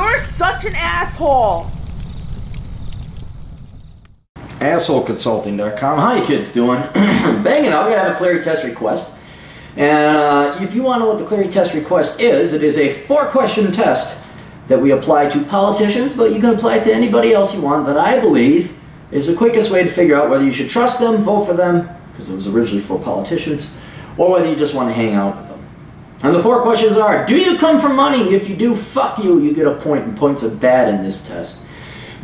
You're such an asshole. AssholeConsulting.com. How you kids doing? Banging out. We're going to have a Clarey test request. And if you want to know what the Clarey test request is, it is a 4-question test that we apply to politicians, but you can apply it to anybody else you want, that I believe is the quickest way to figure out whether you should trust them, vote for them, because it was originally for politicians, or whether you just want to hang out with them. And the 4 questions are: do you come from money? If you do, fuck you. You get a point, and points are bad in this test.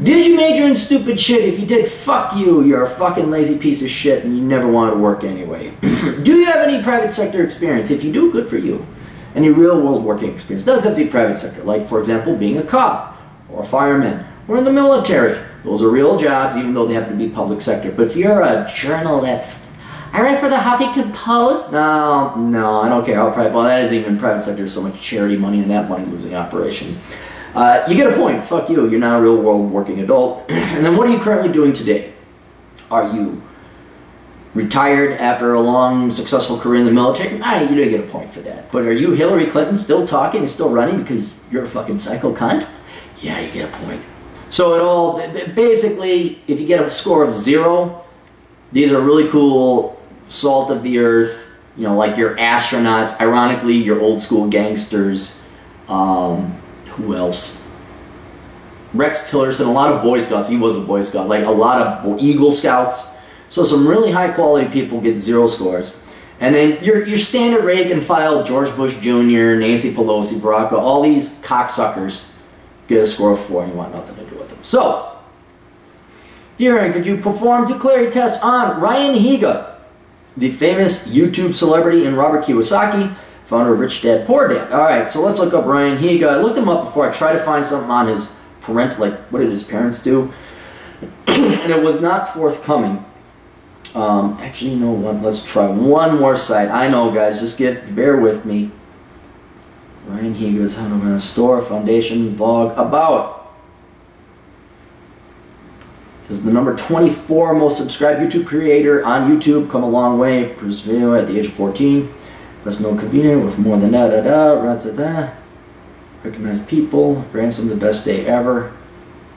Did you major in stupid shit? If you did, fuck you. You're a fucking lazy piece of shit and you never wanted to work anyway. Do you have any private sector experience? If you do, good for you. Any real world working experience. Does have to be private sector, like, for example, being a cop or a fireman or in the military. Those are real jobs, even though they happen to be public sector. But if you're a journalist, I write for the Huffington Post. No, I don't care how private. Well, that isn't even private sector. There's so much charity money in that money-losing operation. You get a point. Fuck you. You're not a real-world working adult. And then what are you currently doing today? Are you retired after a long, successful career in the military? Nah, you didn't get a point for that. But are you Hillary Clinton, still talking and still running because you're a fucking psycho cunt? Yeah, you get a point. So it all, basically, if you get a score of 0, these are really cool, salt of the earth, you know, like your astronauts, ironically, your old school gangsters, who else? Rex Tillerson, a lot of Boy Scouts. He was a Boy Scout. Like a lot of Eagle Scouts. So some really high quality people get 0 scores. And then your standard rank and file, George Bush Jr., Nancy Pelosi, Barack, all these cocksuckers get a score of 4 and you want nothing to do with them. So, dear Aaron, could you perform 2 Clarey tests on Ryan Higa, the famous YouTube celebrity, and Robert Kiyosaki, founder of Rich Dad, Poor Dad. Alright, so let's look up Ryan Higa. I looked him up before. I tried to find something on his like, what did his parents do? And it was not forthcoming. Actually, you know what? Let's try one more site. I know, guys. Just bear with me. Ryan Higa's How Store, Foundation, Vlog, About. Is the number 24 most subscribed YouTube creator on YouTube. Come a long way. Produced video at the age of 14. Best known convenient with more than recognized people. Ransom, the best day ever.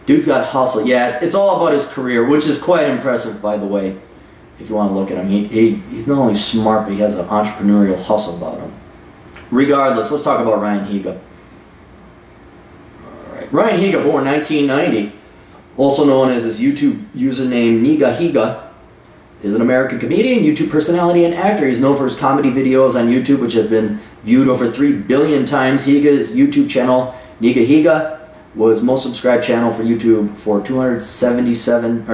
Dude's got hustle. Yeah, it's all about his career, which is quite impressive, by the way. If you want to look at him, he's not only smart, but he has an entrepreneurial hustle about him. Regardless, let's talk about Ryan Higa. Alright, Ryan Higa, born 1990, also known as his YouTube username Niga Higa, is an American comedian, YouTube personality, and actor. He's known for his comedy videos on YouTube, which have been viewed over 3 billion times. Higa's YouTube channel, Niga Higa, was most subscribed channel for YouTube for 677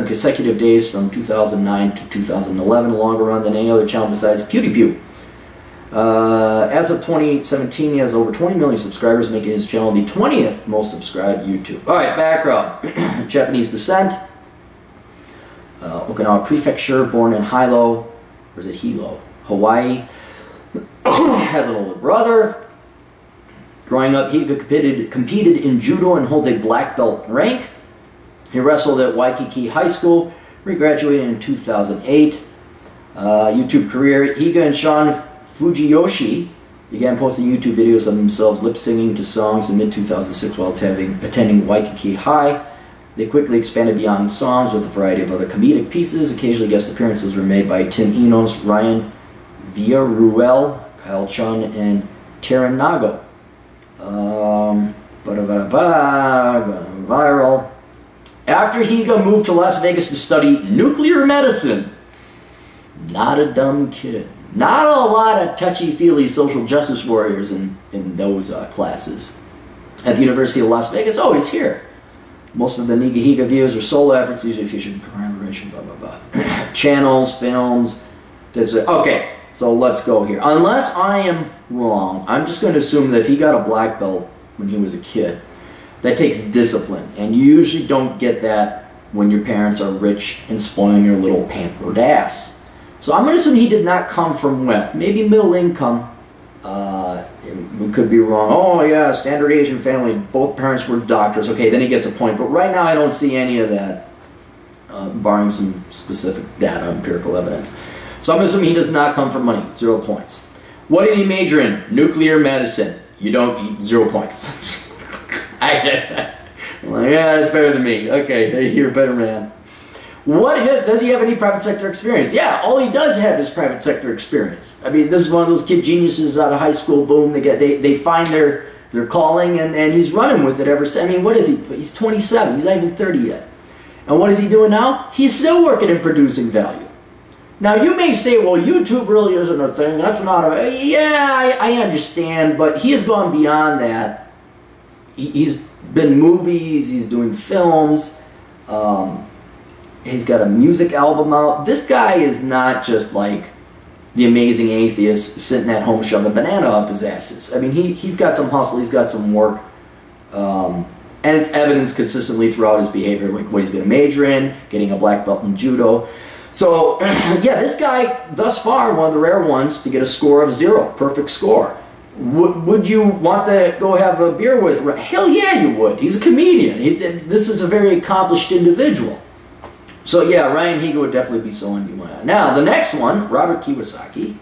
consecutive days from 2009 to 2011, a longer run than any other channel besides PewDiePie. As of 2017, he has over 20 million subscribers, making his channel the 20th most subscribed YouTube. Alright, background. Japanese descent. Okinawa Prefecture, born in Hilo, or is it Hilo? Hawaii. Has an older brother. Growing up, he competed in judo and holds a black belt rank. He wrestled at Waikiki High School, where he graduated in 2008. YouTube career, Higa and Sean Fujiyoshi began posting YouTube videos of themselves lip-singing to songs in mid-2006 while attending Waikiki High. They quickly expanded beyond songs with a variety of other comedic pieces. Occasionally guest appearances were made by Tim Enos, Ryan Villarruel, Kyle Chun, and Taran Nago. Viral. After Higa moved to Las Vegas to study nuclear medicine. Not a dumb kid. Not a lot of touchy-feely social justice warriors in those classes. At the University of Las Vegas, oh, he's here. Most of the Niga Higa videos are solo efforts, usually featuring collaboration, blah, blah, blah. Channels, films. Okay, so let's go here. Unless I am wrong, I'm just going to assume that if he got a black belt when he was a kid, that takes discipline. And you usually don't get that when your parents are rich and spoiling your little pampered ass. So I'm going to assume he did not come from wealth. Maybe middle income. We could be wrong. Oh yeah, standard Asian family. Both parents were doctors. Okay, then he gets a point. But right now I don't see any of that, barring some specific data, empirical evidence. So I'm assuming he does not come from money. 0 points. What did he major in? Nuclear medicine. You don't, 0 points. I'm like, yeah, that's better than me. Okay, you're a better man. Does he have any private sector experience? Yeah, all he does have is private sector experience. I mean, this is one of those kid geniuses out of high school. Boom, they find their calling, and he's running with it ever since. I mean, what is he? He's 27. He's not even 30 yet. And what is he doing now? He's still working and producing value. Now, you may say, well, YouTube really isn't a thing. That's not a... Yeah, I understand, but he has gone beyond that. He's been movies. He's doing films. He's got a music album out. This guy is not just like the amazing atheist sitting at home shoving a banana up his asses. I mean, he's got some hustle. He's got some work. And it's evidence consistently throughout his behavior, like what he's going to major in, getting a black belt in judo. So, yeah, this guy, thus far, one of the rare ones to get a score of 0. Perfect score. Would you want to go have a beer with? Hell yeah, you would. He's a comedian. This is a very accomplished individual. So, yeah, Ryan Higa would definitely be someone you want. Now, the next one, Robert Kiyosaki.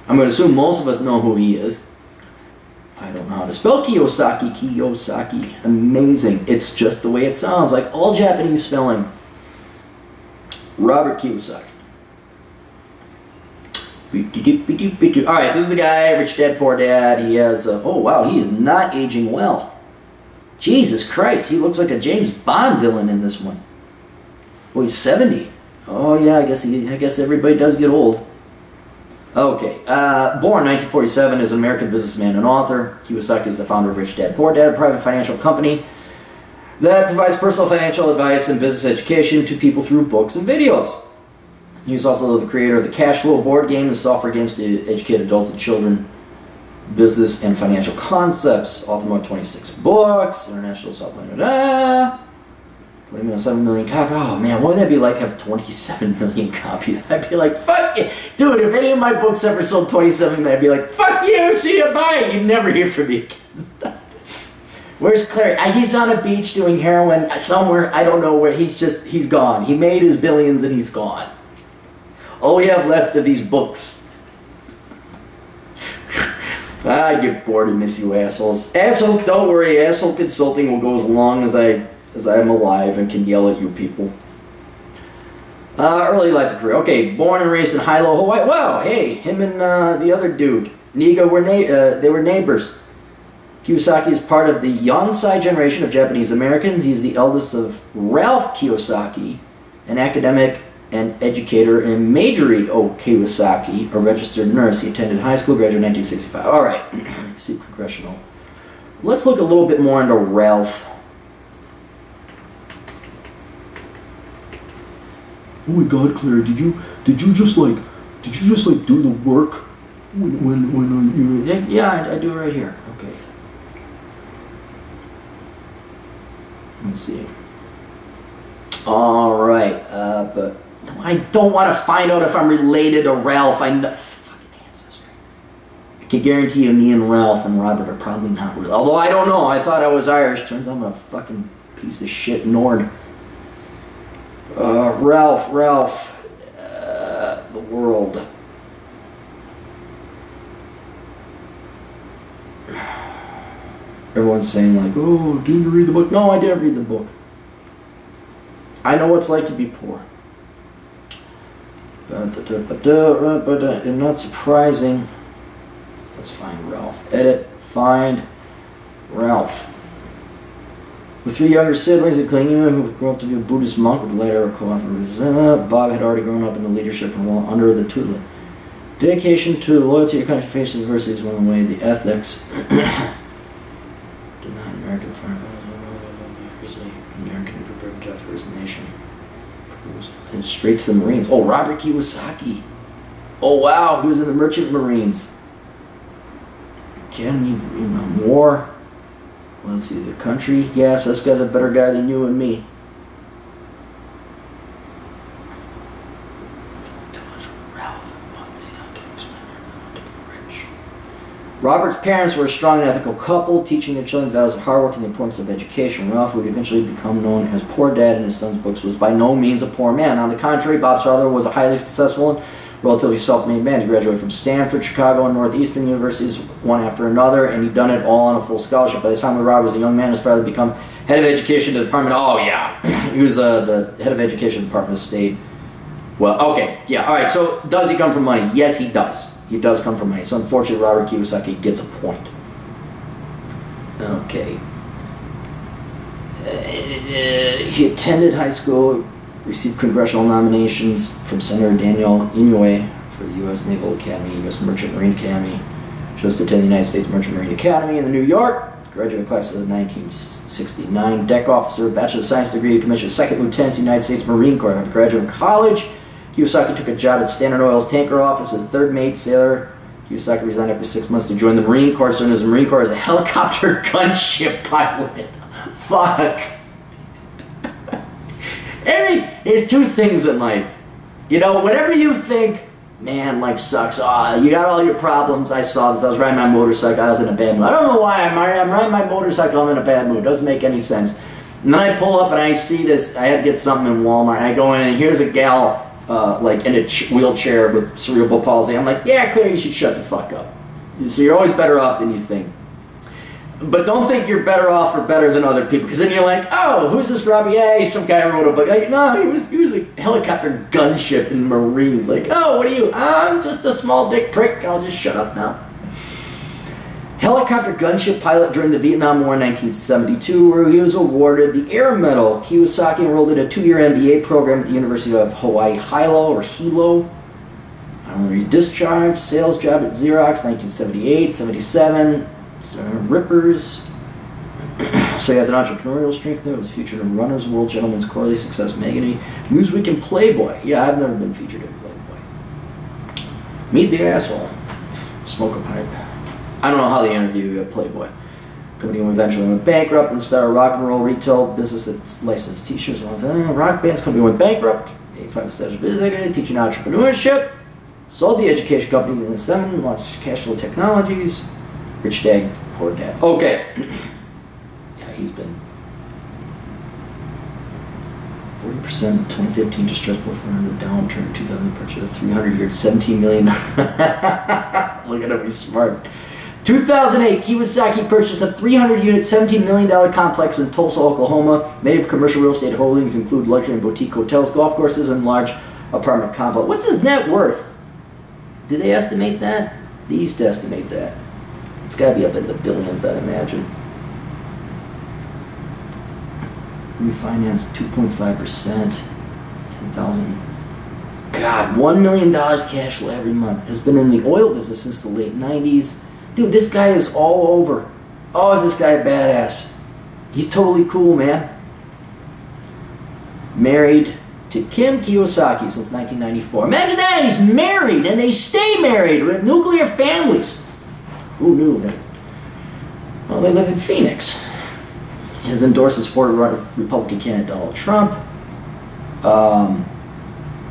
I'm going to assume most of us know who he is. I don't know how to spell Kiyosaki. Kiyosaki. Amazing. It's just the way it sounds, like all Japanese spelling. Robert Kiyosaki. Alright, this is the guy, Rich Dad, Poor Dad. He has, oh wow, he is not aging well. Jesus Christ, he looks like a James Bond villain in this one. Oh, he's 70. Oh yeah, I guess everybody does get old. Okay, born 1947 as an American businessman and author. Kiyosaki is the founder of Rich Dad, Poor Dad, a private financial company that provides personal financial advice and business education to people through books and videos. He's also the creator of the Cash Flow board game and software games to educate adults and children, business and financial concepts. Author of 26 books, international self-learner. 7 million copies. Oh man, what would that be like to have 27 million copies? I'd be like, fuck you. Dude, if any of my books ever sold 27, I'd be like, fuck you, see you, bye. You'd never hear from me again. Where's Clarey? He's on a beach doing heroin somewhere. I don't know where. He's gone. He made his billions and he's gone. All we have left are these books. I get bored and miss you assholes. Asshole, don't worry. Asshole consulting will go as long as I'm alive and can yell at you people. Early life and career. Okay, born and raised in Hilo, Hawaii. Wow, hey, him and the other dude, Higa, they were neighbors. Kiyosaki is part of the Yonsei generation of Japanese Americans. He is the eldest of Ralph Kiyosaki, an academic and educator, and Majorie O. Kiyosaki, a registered nurse. He attended high school, graduated in 1965. All right, see congressional. Let's look a little bit more into Ralph. Oh my God, Claire, did you just like do the work when you? Yeah, I do it right here. Okay. Let's see. All right, but I don't want to find out if I'm related to Ralph. I know fucking ancestry. I can guarantee you, me and Ralph and Robert are probably not related. Although I don't know. I thought I was Irish. Turns out I'm a fucking piece of shit Nord. Ralph, the world. Everyone's saying like, oh, didn't you read the book? No, I didn't read the book. I know what it's like to be poor. And not surprising. Let's find Ralph. Edit, find Ralph. With 3 younger siblings, including him, who grew up to be a Buddhist monk, with later co-authors. Bob had already grown up in the leadership and while under the tutelage. Dedication to loyalty to your country, facing adversity is one of the way. The ethics. Denied American fire. American prepared to die for his nation. And straight to the Marines. Oh, Robert Kiyosaki. Oh wow, he was in the Merchant Marines. Academy, war. Let's see, the country. Yes, this guy's a better guy than you and me. Robert's parents were a strong and ethical couple, teaching their children the values of hard work and the importance of education. Ralph, who would eventually become known as Poor Dad in his son's books, was by no means a poor man. On the contrary, Bob's father was a highly successful and relatively self-made man. He graduated from Stanford, Chicago, and Northeastern universities, one after another, and he'd done it all on a full scholarship. By the time Robert was a young man, his father had become head of education at the Department. Oh yeah, he was the head of education at the Department of State. Well, okay, yeah, all right. So does he come from money? Yes, he does. He does come from money. So unfortunately, Robert Kiyosaki gets a point. Okay. He attended high school, received congressional nominations from Senator Daniel Inouye for the U.S. Naval Academy, U.S. Merchant Marine Academy. Chose to attend the United States Merchant Marine Academy in New York. Graduated class of 1969. Deck officer, Bachelor of Science degree, commissioned second lieutenant in the United States Marine Corps. After graduating college, Kiyosaki took a job at Standard Oil's tanker office as a third mate sailor. Kiyosaki resigned after 6 months to join the Marine Corps. So in the Marine Corps as a helicopter gunship pilot. Fuck. There's two things in life. You know, whenever you think, man, life sucks. You got all your problems. I saw this. I was riding my motorcycle. I was in a bad mood. I don't know why I'm riding my motorcycle. I'm in a bad mood. It doesn't make any sense. And then I pull up and I see this. I had to get something in Walmart. And I go in and here's a gal like in a wheelchair with cerebral palsy. I'm like, yeah, Clarey, you should shut the fuck up. So you're always better off than you think. But don't think you're better off or better than other people, because then you're like, oh, who's this Robbie? Yeah, he's some guy who wrote a book. Like, no, he was a helicopter gunship in Marines. Like, oh, what are you? I'm just a small dick prick. I'll just shut up now. Helicopter gunship pilot during the Vietnam War in 1972, where he was awarded the Air Medal. Kiyosaki enrolled in a 2-year MBA program at the University of Hawaii, Hilo. I don't know, he discharged, sales job at Xerox, 1978, 77. Rippers. So he has an entrepreneurial streak there. It was featured in Runner's World, Gentleman's Quarterly, Success Magazine, Newsweek, and Playboy. Yeah, I've never been featured in Playboy. Meet the asshole. Smoke a pipe. I don't know how they interview you at Playboy. Company eventually went bankrupt and started a rock and roll retail business that licensed t-shirts. Rock bands company went bankrupt. 85 steps business, teaching entrepreneurship. Sold the education company in the 7, launched cash flow technologies. Rich dad, poor dad. Okay. Yeah, he's been 40% 2015 just before the downturn. 2000 purchased a 300-year, $17 million. Look at him, he's smart. 2008, Kiyosaki purchased a 300-unit, $17 million complex in Tulsa, Oklahoma. Many of commercial real estate holdings include luxury and boutique hotels, golf courses, and large apartment complex. What's his net worth? Did they estimate that? They used to estimate that. It's got to be up in the billions, I'd imagine. Refinance 2.5%, 10,000. God, $1 million cash flow every month. Has been in the oil business since the late 90s. Dude, this guy is all over. Oh, is this guy a badass? He's totally cool, man. Married to Kim Kiyosaki since 1994. Imagine that, he's married, and they stay married with nuclear families. Who knew that? Well, they live in Phoenix. He has endorsed and supported Republican candidate Donald Trump.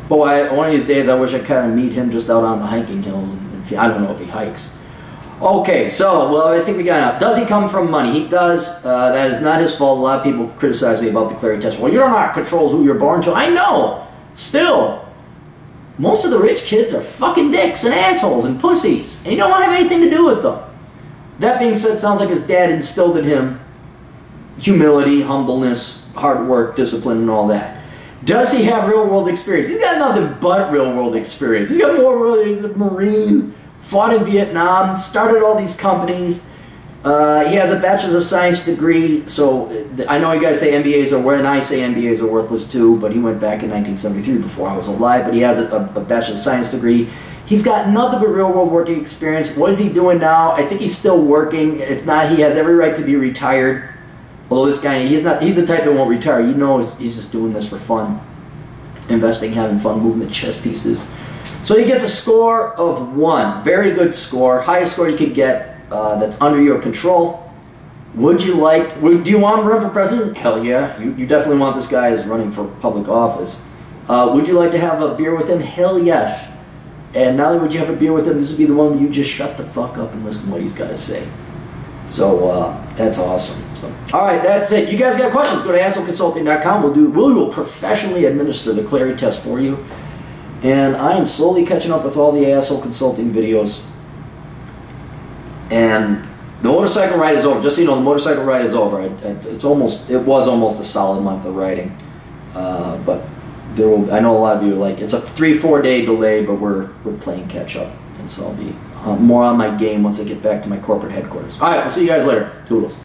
Boy, one of these days I wish I kind of meet him just out on the hiking hills. I don't know if he hikes. Okay, so, well, I think we got enough. Does he come from money? He does. That is not his fault. A lot of people criticize me about the Clarey test. Well, you're not controlled who you're born to. I know. Still, most of the rich kids are fucking dicks and assholes and pussies. And you don't want to have anything to do with them. That being said, it sounds like his dad instilled in him humility, humbleness, hard work, discipline, and all that. Does he have real-world experience? He's got nothing but real-world experience. He's got more. He's a Marine, fought in Vietnam, started all these companies. He has a Bachelor's of Science degree, so I know you guys say MBAs are worth, and I say MBAs are worthless too, but he went back in 1973 before I was alive, but he has a Bachelor's of Science degree. He's got nothing but real-world working experience. What is he doing now? I think he's still working. If not, he has every right to be retired. Although this guy, he's the type that won't retire. You know he's just doing this for fun. Investing, having fun, moving the chess pieces. So he gets a score of 1. Very good score. Highest score you could get that's under your control. Do you want him to run for president? Hell yeah. You definitely want this guy as running for public office. Would you like to have a beer with him? Hell yes. And not only would you have a beer with him, this would be the one where you just shut the fuck up and listen to what he's got to say. So that's awesome. So, all right, that's it. You guys got questions? Go to assholeconsulting.com. We will professionally administer the Clarey test for you. And I am slowly catching up with all the asshole consulting videos. And the motorcycle ride is over. Just so you know, the motorcycle ride is over. It was almost a solid month of riding. But I know a lot of you are like, it's a 3-4 day delay, but we're playing catch up. And so I'll be more on my game once I get back to my corporate headquarters. All right, we'll see you guys later. Toodles.